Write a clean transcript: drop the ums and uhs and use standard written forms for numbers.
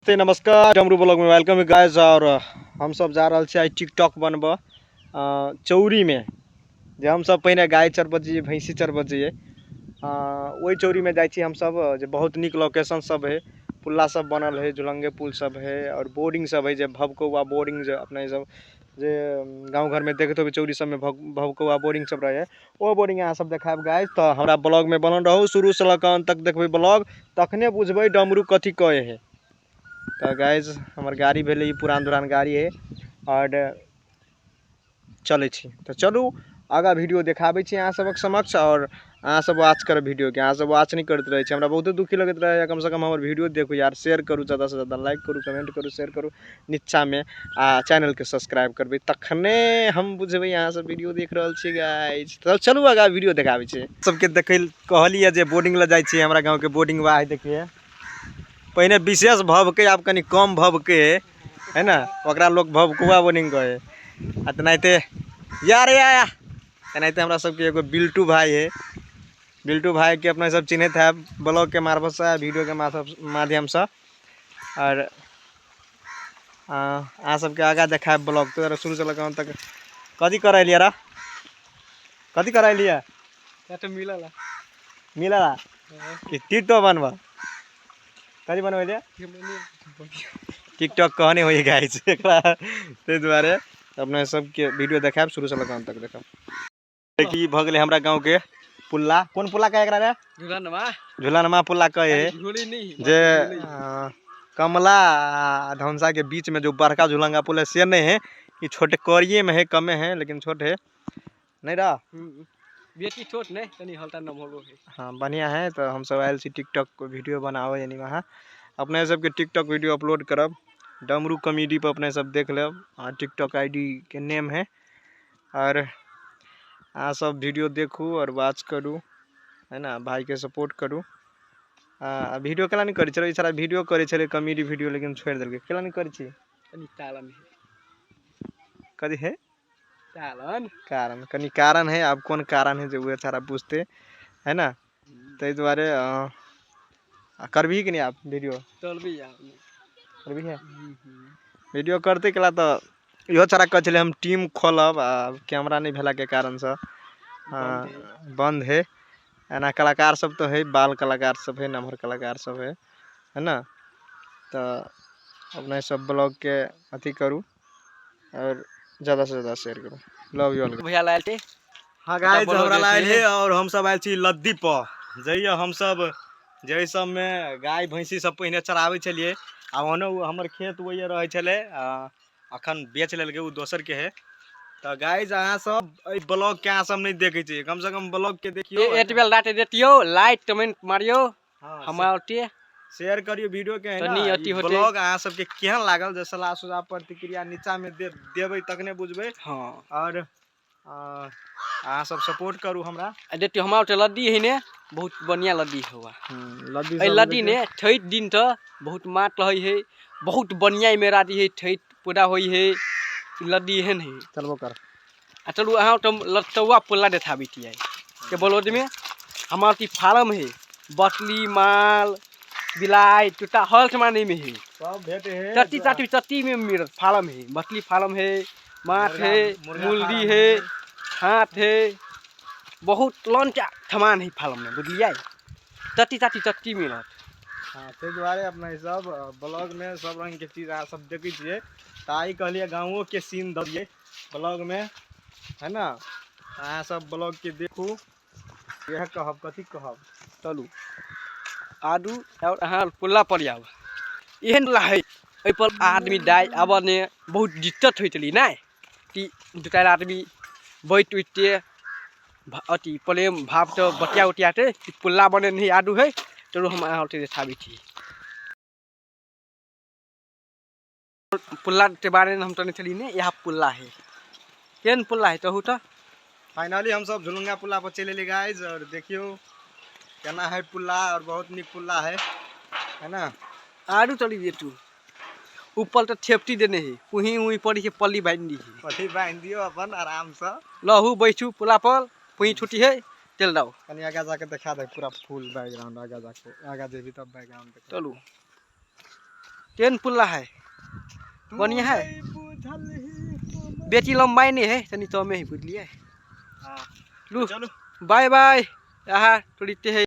नमस्ते नमस्कार डमरू ब्लॉग में वेलकम गाइस। और हम सब जा रहा है टिकटॉक बनब चौरी में जे हम सब पहले गाय चरबत जाइए भैंसी चरबत जाइए वही चौरी में जाइए हम सब जे बहुत निक लोकेशन सब है, पुल्ला सब बनल है, झुलंगे पुल सब है और बोर्डिंग सब है जे भवकौआ बोर्डिंग जो अपने सब जे गाँव घर में देखते हो चौरी सब में भवकौआ बोर्डिंग सब रहे वो बोर्डिंग यहाँ सब देखाब गाइस। तो हमारा ब्लॉग में बनल रहू, शुरू से लग अंत तक देखबे ब्लॉग, तखने बुझबे डमरू कथी कहे है। तो गाइज हमार गाड़ी भेले पुरान दुरान गाड़ी है और चले छी। तो चलू आगा वीडियो देखाबे छी अहाँ सबक समक्ष और अहाँ सब वाच कर वीडियो के, अहाँ सब वाच नहीं करते रहे हमरा बहुत दुखी लगत रहे। कम से कम हमार वीडियो देखो यार, शेयर करूँ ज़्यादा से ज़्यादा, लाइक करूँ, कमेंट करूँ, शेयर करूँ नीचा में चैनल के सब्सक्राइब करबे तखने हम बुझबे यहाँ सब वीडियो देख रहा छी गाइज। तो चलू आगा वीडियो देखाबे छी सबके देखे कहलिए जे बोर्डिंग ले जाए छी हमरा गाँव के बोर्डिंग बा देखिए पहले विशेष भवके आप कनी कम भवके है ना ओकरा लोग भवकुआ बोर्डिंग कहे अतनाते यार या तनाते हमरा सबके एगो बिल्टू भाई है, बिल्टू भाई के अपना सब चिन्हत है ब्लॉग के मार्फत से वीडियो के माध्यम से। और अहाँ सबके आगा देखा ब्लॉग तो शुरू से लगा तक कथी कर लिया कथी कर लिया मिलला मिलला कि टिकटॉक बनवा कथी बनवे टिकटॉक कहने हो गाइस ते दुआरे अपने सबके वीडियो देखाब शुरू से लगा तक देखब कि भ गेले हमरा गांव के पुल्ला। कौन पुल्ला कहे एकरा रे? झूलनमा पुल्ला कहे जे कमला धौंसा के बीच में जो बड़का झूलंगा पुल है से नहीं है, कि छोटे करिए में है, कमे है लेकिन छोटे है नहीं रहा बेटी छोट नहीं तनी हल्का नम होगो है। हाँ बढ़िया है। तो हम सब आयल टिकटॉक को वीडियो बनाओ यानी वहाँ अपने सबके टिकटॉक वीडियो अपलोड करब, डमरू कॉमेडी पर अपने सब देख लेब। टिकटॉक आईडी के नेम है और अहाँ सब वीडियो देखू और वॉच करूँ है ना, भाई के सपोर्ट करूँ। वीडियो केला नहीं करी चलो सारा वीडियो करे चले कॉमेडी वीडियो लेकिन छोड़ दिल केला नहीं करी कदी है कारण कनी कारण है। अब कौन कारण है जो वो सारा पूछते है ना, तो द्वारे कर भी कि नहीं आप वीडियो कर भी है वीडियो करते केला तो यो सारा कह चले हम टीम खोलब कैमरा नहीं भेला के कारण से बंद है ना। कलाकार सब तो है, बाल कलाकार सब है, नमहर कलाकार सब है ना। तो अपने सब ब्लॉग के अथी करूँ और ज़्यादा से ज़्यादा शेयर करूँ। लव यू ऑल भैया लायल थे। हाँ गाइस हमरा लायल है और हम सब आयल छी लद्दी पर जइए हम सब जै सब में गाय भैंसी सब पहले चरावे छलिए आ ओने हमर खेत वही रहे छले अखन बेच लेलके उ दोसर के है। तो गाइस अहाँ सब ए ब्लॉग के अहाँ सब नहीं देखे छी, कम से कम ब्लॉग के देखियो, एटबेल डाटे देतियो, लाइक कमेंट मारियो, हमारे शेयर करियो वीडियो के है ना। ब्लॉग अहाँ सब के केहन लागल जे सलाह सुझाव प्रतिक्रिया नीचा में देबे तकने बुझबे। हां और अहाँ सब सपोर्ट करू हमरा देतियो। हमारे लद्दी है ने बहुत बढ़िया लद्दी हुआ लद्दी ए लद्दी ने छैठ दिन तो बहुत माट रही है, बहुत बढ़िया मेरा दी है छैठ पूरा होई है लद्दी है नहीं चलबो कर चलू अहाँ तो लटवा पुल्ला देखा बीती है के बोलो में हमारी फार्म है, बकली माल बिलाई टूटा हर सामान में है, सब भेटे है, चट्टी चट्टी चट्टी में मेरा फार्म है, बकली फार्म है, माछ है, मुर्गी है, हाथ है, बहुत लंचा सामान है फार्म में बुझलिए। चट्टी चट्टी चट्टी मिलत। हाँ ते दुआरे अपना सब ब्लॉग में सब रंग के चीज आप सब देखी छे ताई कहलिए गाँवों के सीन दिए ब्लॉग में है ना। अहाँ सब ब्लॉग के देखू यह कहब कथी कहब चलू आदू और अहाँ पुल्ला पर जाओ एहन है ओइ पर आदमी दाय अब ने बहुत दिक्कत होइत रही ना कि दू चार आदमी बैठ उठते अति प्रेम भाव तो बतिया उटियाते पुल्ला बने नहीं आदू है। चलो हम अहाँ देखा थी पुल्ला के बारे में हम तो नहीं चली ने यहाँ पुल्ला है केन पुल्ला है तो फाइनली हम सब झुलंगा पुल्ला पर चले गाइस और देखियो केना है पुल्ला और बहुत निक पुल्ला है ना। आरू चली दे तू ऊपर तो थेपटी देने है वहीं वहीं पड़ी के पल्ली बांध दी है, पल्ली बांध दियो अपन आराम से लहू बैठू पुल्ला पर वहीं छुट्टी है चल जाओ। कनी आगे जाके दिखा दे पूरा फुल बैकग्राउंड आगे जाके आगे जेबी तब बैकग्राउंड चलू तेन पुल्ला है बढ़िया है बेटी लंबाई नहीं है तनी तो में ही बुझ लिया हाँ लू चलो बाय बाय यहाँ थोड़ी है